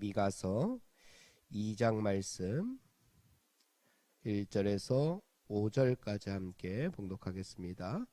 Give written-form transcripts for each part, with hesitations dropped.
미가서 2장 말씀 1절에서 5절까지 함께 봉독하겠습니다.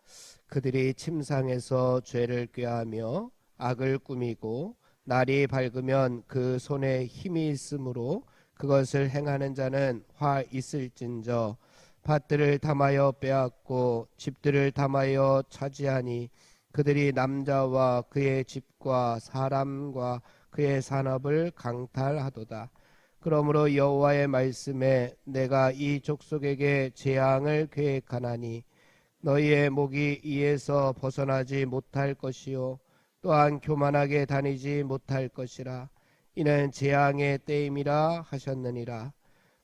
그들이 침상에서 죄를 꾀하며 악을 꾸미고 날이 밝으면 그 손에 힘이 있으므로 그것을 행하는 자는 화 있을진저 밭들을 탐하여 빼앗고 집들을 탐하여 차지하니 그들이 남자와 그의 집과 사람과 그의 산업을 강탈하도다. 그러므로 여호와의 말씀에 내가 이 족속에게 재앙을 계획하나니 너희의 목이 이에서 벗어나지 못할 것이요 또한 교만하게 다니지 못할 것이라. 이는 재앙의 때임이라 하셨느니라.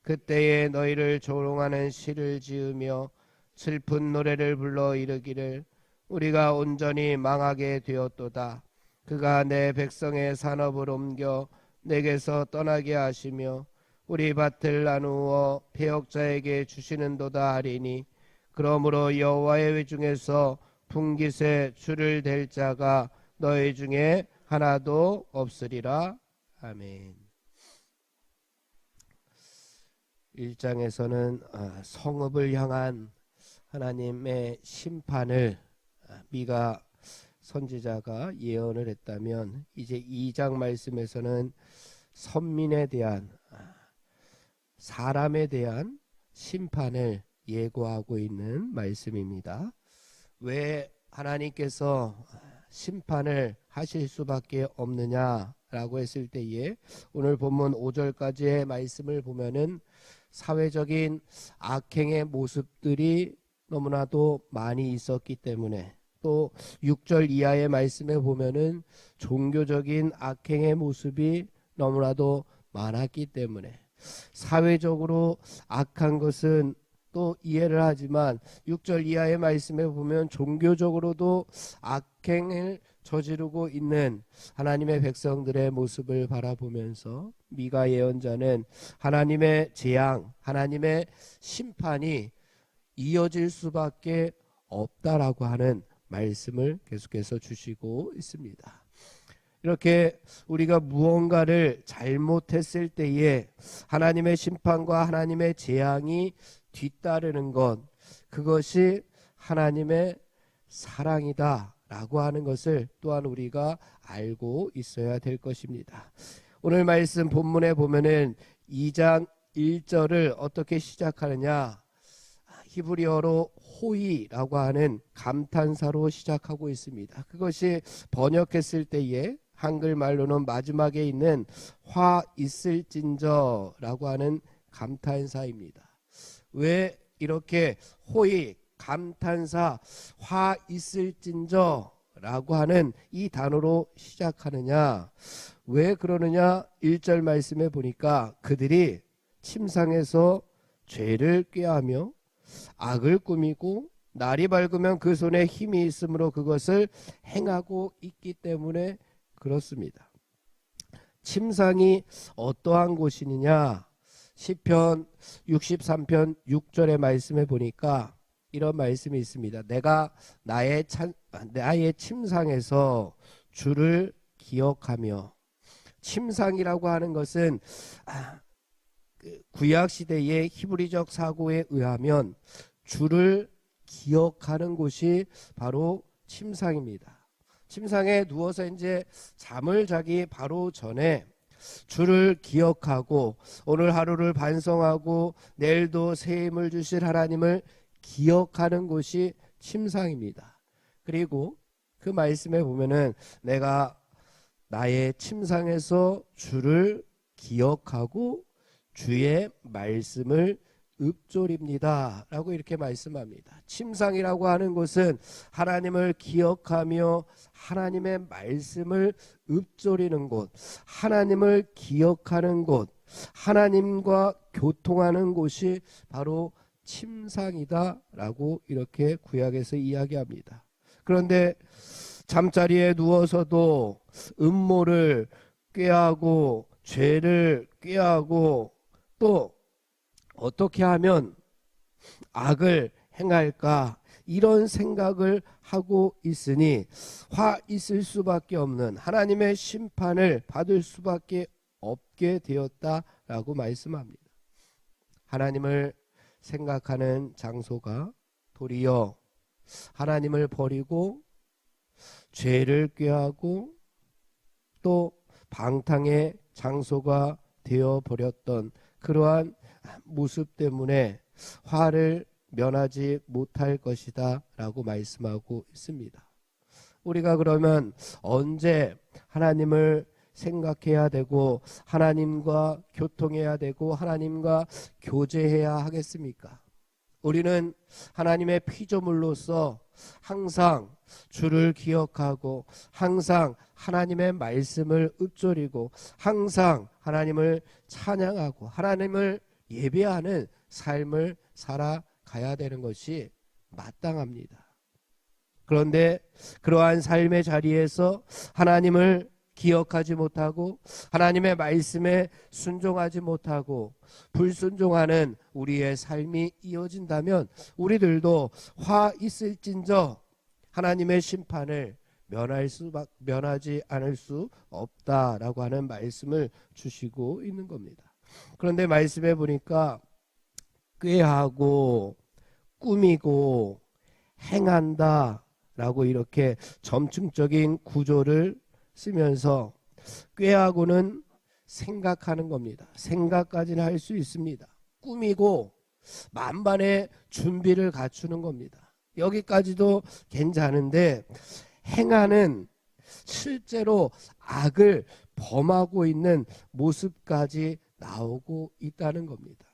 그때에 너희를 조롱하는 시를 지으며 슬픈 노래를 불러 이르기를 우리가 온전히 망하게 되었도다. 그가 내 백성의 산업을 옮겨 내게서 떠나게 하시며 우리 밭을 나누어 배역자에게 주시는도다 하리니 그러므로 여호와의 회중에서 분깃에 줄을 댈 자가 너희 중에 하나도 없으리라. 아멘. 1장에서는 성읍을 향한 하나님의 심판을 미가 선지자가 예언을 했다면 이제 2장 말씀에서는 선민에 대한 사람에 대한 심판을 예고하고 있는 말씀입니다. 왜 하나님께서 심판을 하실 수밖에 없느냐라고 했을 때에 오늘 본문 5절까지의 말씀을 보면은 사회적인 악행의 모습들이 너무나도 많이 있었기 때문에 또 6절 이하의 말씀에 보면은 종교적인 악행의 모습이 너무나도 많았기 때문에 사회적으로 악한 것은 또 이해를 하지만 6절 이하의 말씀에 보면 종교적으로도 악행을 저지르고 있는 하나님의 백성들의 모습을 바라보면서 미가 예언자는 하나님의 재앙, 하나님의 심판이 이어질 수밖에 없다라고 하는 말씀을 계속해서 주시고 있습니다. 이렇게 우리가 무언가를 잘못했을 때에 하나님의 심판과 하나님의 재앙이 뒤따르는 것, 그것이 하나님의 사랑이다라고 하는 것을 또한 우리가 알고 있어야 될 것입니다. 오늘 말씀 본문에 보면은 2장 1절을 어떻게 시작하느냐, 히브리어로 호이라고 하는 감탄사로 시작하고 있습니다. 그것이 번역했을 때에 한글말로는 마지막에 있는 화 있을진저라고 하는 감탄사입니다. 왜 이렇게 호의, 감탄사, 화 있을진저라고 하는 이 단어로 시작하느냐, 왜 그러느냐, 1절 말씀에 보니까 그들이 침상에서 죄를 꾀하며 악을 꾸미고 날이 밝으면 그 손에 힘이 있으므로 그것을 행하고 있기 때문에 그렇습니다. 침상이 어떠한 곳이냐, 시편 63편 6절의 말씀에 보니까 이런 말씀이 있습니다. 내가 나의 침상에서 주를 기억하며. 침상이라고 하는 것은 구약시대의 히브리적 사고에 의하면 주를 기억하는 곳이 바로 침상입니다. 침상에 누워서 이제 잠을 자기 바로 전에 주를 기억하고 오늘 하루를 반성하고 내일도 새 힘을 주실 하나님을 기억하는 곳이 침상입니다. 그리고 그 말씀에 보면은 내가 나의 침상에서 주를 기억하고 주의 말씀을 읊조립니다 라고 이렇게 말씀합니다. 침상이라고 하는 곳은 하나님을 기억하며 하나님의 말씀을 읊조리는 곳, 하나님을 기억하는 곳, 하나님과 교통하는 곳이 바로 침상이다 라고 이렇게 구약에서 이야기합니다. 그런데 잠자리에 누워서도 음모를 꾀하고 죄를 꾀하고 또 어떻게 하면 악을 행할까, 이런 생각을 하고 있으니 화 있을 수밖에 없는, 하나님의 심판을 받을 수밖에 없게 되었다라고 말씀합니다. 하나님을 생각하는 장소가 도리어 하나님을 버리고 죄를 꾀하고 또 방탕의 장소가 되어버렸던 그러한 모습 때문에 화를 면하지 못할 것이다 라고 말씀하고 있습니다. 우리가 그러면 언제 하나님을 생각해야 되고 하나님과 교통해야 되고 하나님과 교제해야 하겠습니까? 우리는 하나님의 피조물로서 항상 주를 기억하고 항상 하나님의 말씀을 읊조리고 항상 하나님을 찬양하고 하나님을 예배하는 삶을 살아가야 되는 것이 마땅합니다. 그런데 그러한 삶의 자리에서 하나님을 기억하지 못하고 하나님의 말씀에 순종하지 못하고 불순종하는 우리의 삶이 이어진다면 우리들도 화 있을진저 하나님의 심판을 면하지 않을 수 없다라고 하는 말씀을 주시고 있는 겁니다. 그런데 말씀해 보니까 꾀하고 꾸미고 행한다 라고 이렇게 점층적인 구조를 쓰면서 꾀하고는 생각하는 겁니다. 생각까지는 할 수 있습니다. 꾸미고 만반의 준비를 갖추는 겁니다. 여기까지도 괜찮은데 행하는 실제로 악을 범하고 있는 모습까지 나오고 있다는 겁니다.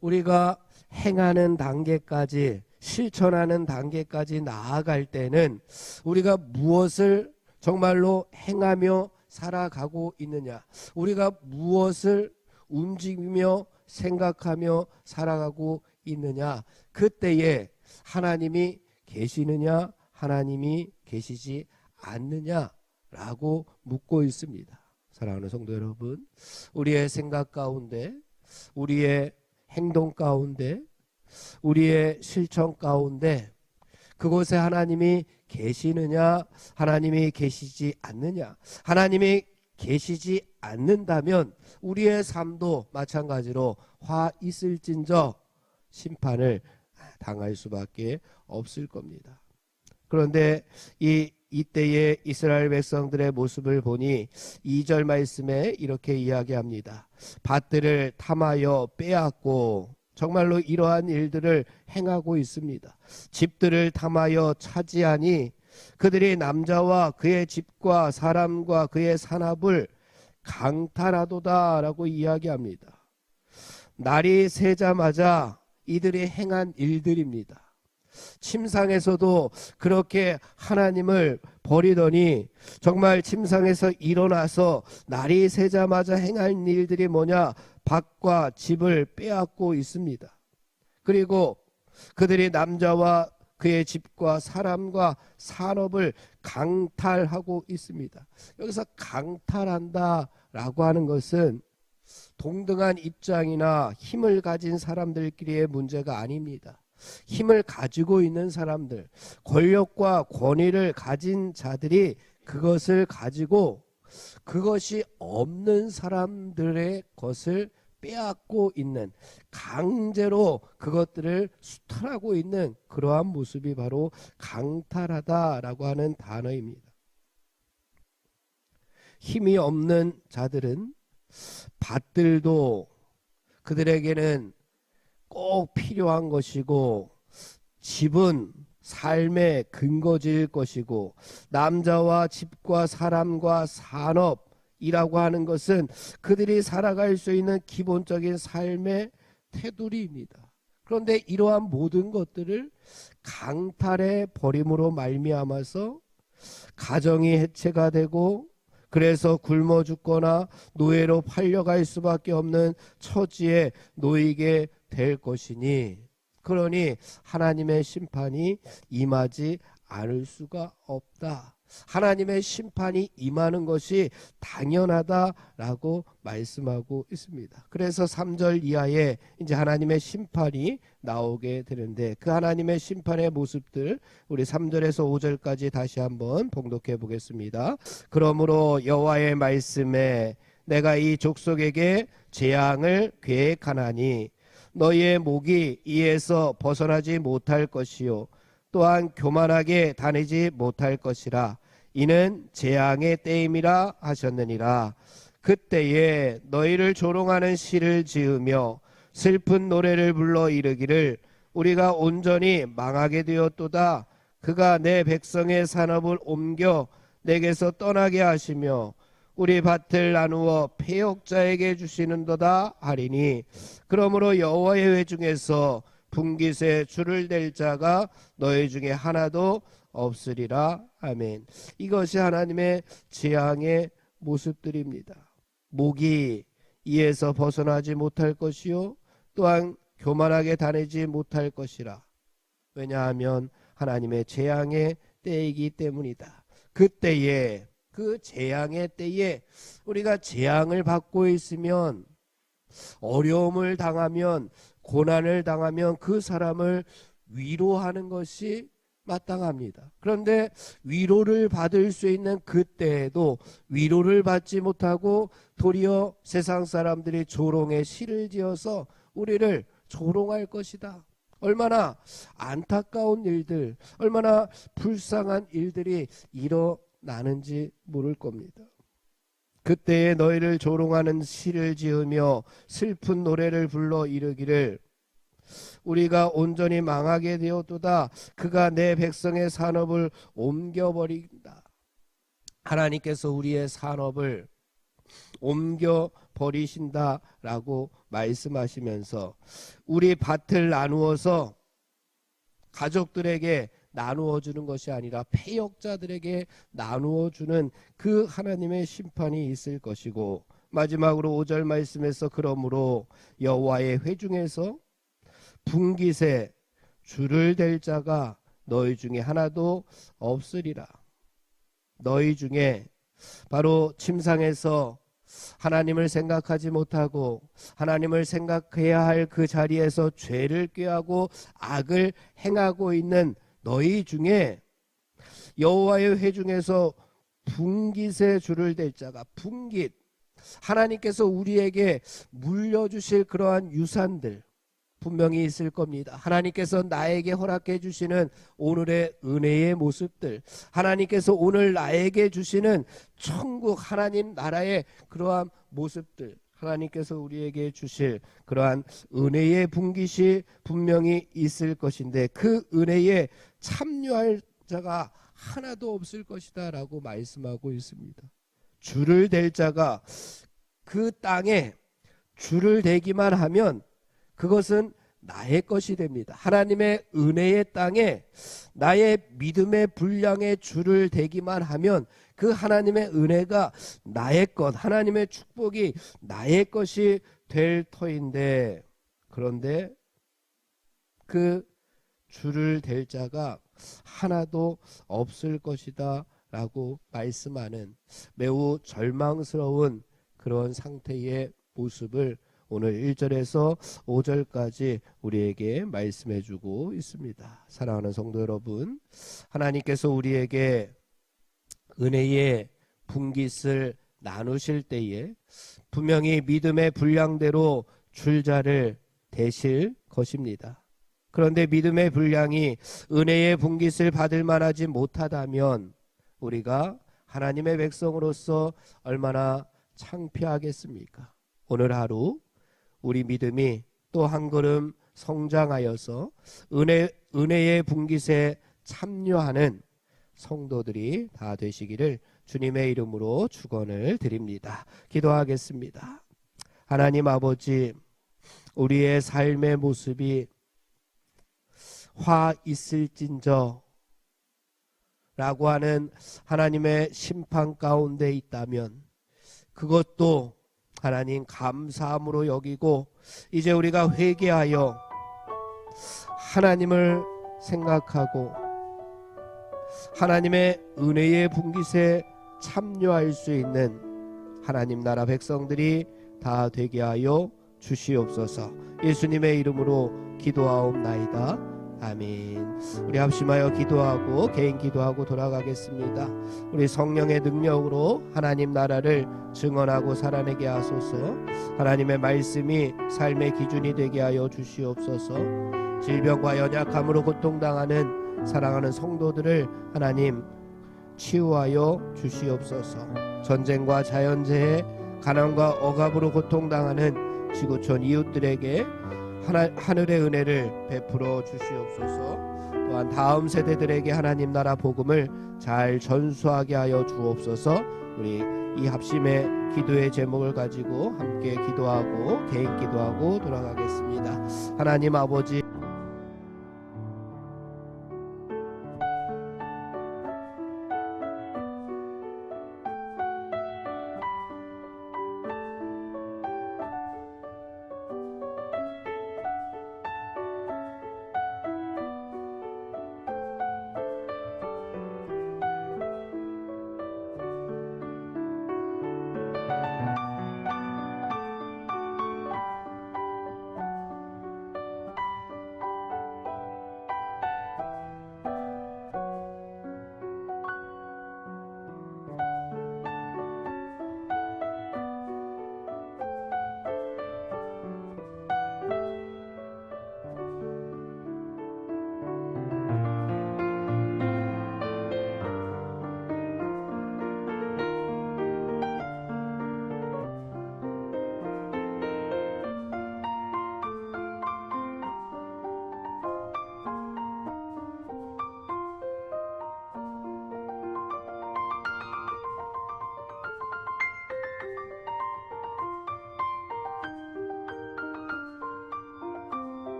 우리가 행하는 단계까지 실천하는 단계까지 나아갈 때는 우리가 무엇을 정말로 행하며 살아가고 있느냐, 우리가 무엇을 움직이며 생각하며 살아가고 있느냐, 그때에 하나님이 계시느냐 하나님이 계시지 않느냐라고 묻고 있습니다. 사랑하는 성도 여러분, 우리의 생각 가운데, 우리의 행동 가운데, 우리의 실천 가운데 그곳에 하나님이 계시느냐 하나님이 계시지 않느냐, 하나님이 계시지 않는다면 우리의 삶도 마찬가지로 화 있을진저 심판을 당할 수밖에 없을 겁니다. 그런데 이때의 이스라엘 백성들의 모습을 보니 2절 말씀에 이렇게 이야기합니다. 밭들을 탐하여 빼앗고, 정말로 이러한 일들을 행하고 있습니다. 집들을 탐하여 차지하니 그들이 남자와 그의 집과 사람과 그의 산업을 강탈하도다 라고 이야기합니다. 날이 새자마자 이들이 행한 일들입니다. 침상에서도 그렇게 하나님을 버리더니 정말 침상에서 일어나서 날이 새자마자 행한 일들이 뭐냐? 밭과 집을 빼앗고 있습니다. 그리고 그들이 남자와 그의 집과 사람과 산업을 강탈하고 있습니다. 여기서 강탈한다라고 하는 것은 동등한 입장이나 힘을 가진 사람들끼리의 문제가 아닙니다. 힘을 가지고 있는 사람들, 권력과 권위를 가진 자들이 그것을 가지고 그것이 없는 사람들의 것을 빼앗고 있는, 강제로 그것들을 수탈하고 있는 그러한 모습이 바로 강탈하다라고 하는 단어입니다. 힘이 없는 자들은 밭들도 그들에게는 꼭 필요한 것이고, 집은 삶의 근거지일 것이고, 남자와 집과 사람과 산업이라고 하는 것은 그들이 살아갈 수 있는 기본적인 삶의 테두리입니다. 그런데 이러한 모든 것들을 강탈해 버림으로 말미암아서 가정이 해체가 되고, 그래서 굶어 죽거나 노예로 팔려갈 수밖에 없는 처지에 놓이게 될 것이니, 그러니 하나님의 심판이 임하지 않을 수가 없다. 하나님의 심판이 임하는 것이 당연하다라고 말씀하고 있습니다. 그래서 3절 이하에 이제 하나님의 심판이 나오게 되는데, 그 하나님의 심판의 모습들 우리 3절에서 5절까지 다시 한번 봉독해 보겠습니다. 그러므로 여호와의 말씀에 내가 이 족속에게 재앙을 계획하나니 너희의 목이 이에서 벗어나지 못할 것이요 또한 교만하게 다니지 못할 것이라. 이는 재앙의 때임이라 하셨느니라. 그때에 너희를 조롱하는 시를 지으며 슬픈 노래를 불러 이르기를 우리가 온전히 망하게 되었도다. 그가 내 백성의 산업을 옮겨 내게서 떠나게 하시며 우리 밭을 나누어 패역자에게 주시는도다 하리니, 그러므로 여호와의 회중에서 분깃에 줄을 댈 자가 너희 중에 하나도 없으리라. 아멘. 이것이 하나님의 재앙의 모습들입니다. 목이 이에서 벗어나지 못할 것이요 또한 교만하게 다니지 못할 것이라. 왜냐하면 하나님의 재앙의 때이기 때문이다. 그때에, 그 재앙의 때에 우리가 재앙을 받고 있으면, 어려움을 당하면, 고난을 당하면 그 사람을 위로하는 것이 마땅합니다. 그런데 위로를 받을 수 있는 그때에도 위로를 받지 못하고 도리어 세상 사람들이 조롱의 시를 지어서 우리를 조롱할 것이다. 얼마나 안타까운 일들, 얼마나 불쌍한 일들이 일어나는지 모를 겁니다. 그때에 너희를 조롱하는 시를 지으며 슬픈 노래를 불러 이르기를 우리가 온전히 망하게 되었도다. 그가 내 백성의 산업을 옮겨버린다. 하나님께서 우리의 산업을 옮겨버리신다라고 말씀하시면서 우리 밭을 나누어서 가족들에게 나누어 주는 것이 아니라 패역자들에게 나누어 주는 그 하나님의 심판이 있을 것이고, 마지막으로 5절 말씀에서 그러므로 여호와의 회중에서 분깃에 줄을 댈 자가 너희 중에 하나도 없으리라. 너희 중에 바로 침상에서 하나님을 생각하지 못하고 하나님을 생각해야 할 그 자리에서 죄를 꾀하고 악을 행하고 있는 너희 중에 여호와의 회중에서 분깃에 줄을 댈 자가, 분깃, 하나님께서 우리에게 물려주실 그러한 유산들 분명히 있을 겁니다. 하나님께서 나에게 허락해 주시는 오늘의 은혜의 모습들, 하나님께서 오늘 나에게 주시는 천국 하나님 나라의 그러한 모습들, 하나님께서 우리에게 주실 그러한 은혜의 분깃이 분명히 있을 것인데 그 은혜에 참여할 자가 하나도 없을 것이다 라고 말씀하고 있습니다. 줄을 댈 자가, 그 땅에 줄을 대기만 하면 그것은 나의 것이 됩니다. 하나님의 은혜의 땅에 나의 믿음의 분량의 줄을 대기만 하면 그 하나님의 은혜가 나의 것, 하나님의 축복이 나의 것이 될 터인데, 그런데 그 줄을 댈 자가 하나도 없을 것이다 라고 말씀하는 매우 절망스러운 그런 상태의 모습을 오늘 1절에서 5절까지 우리에게 말씀해 주고 있습니다. 사랑하는 성도 여러분, 하나님께서 우리에게 은혜의 분깃을 나누실 때에 분명히 믿음의 분량대로 줄자를 대실 것입니다. 그런데 믿음의 분량이 은혜의 분깃을 받을 만하지 못하다면 우리가 하나님의 백성으로서 얼마나 창피하겠습니까? 오늘 하루 우리 믿음이 또 한 걸음 성장하여서 은혜의 분깃에 참여하는 성도들이 다 되시기를 주님의 이름으로 축원을 드립니다. 기도하겠습니다. 하나님 아버지, 우리의 삶의 모습이 화 있을진저 라고 하는 하나님의 심판 가운데 있다면 그것도 하나님 감사함으로 여기고 이제 우리가 회개하여 하나님을 생각하고 하나님의 은혜의 분깃에 참여할 수 있는 하나님 나라 백성들이 다 되게 하여 주시옵소서. 예수님의 이름으로 기도하옵나이다. 아멘. 우리 합심하여 기도하고 개인 기도하고 돌아가겠습니다. 우리 성령의 능력으로 하나님 나라를 증언하고 살아내게 하소서. 하나님의 말씀이 삶의 기준이 되게 하여 주시옵소서. 질병과 연약함으로 고통당하는 사랑하는 성도들을 하나님 치유하여 주시옵소서. 전쟁과 자연재해, 가난과 억압으로 고통당하는 지구촌 이웃들에게 하늘의 은혜를 베풀어 주시옵소서. 또한 다음 세대들에게 하나님 나라 복음을 잘 전수하게 하여 주옵소서. 우리 이 합심의 기도의 제목을 가지고 함께 기도하고 개인 기도하고 돌아가겠습니다. 하나님 아버지,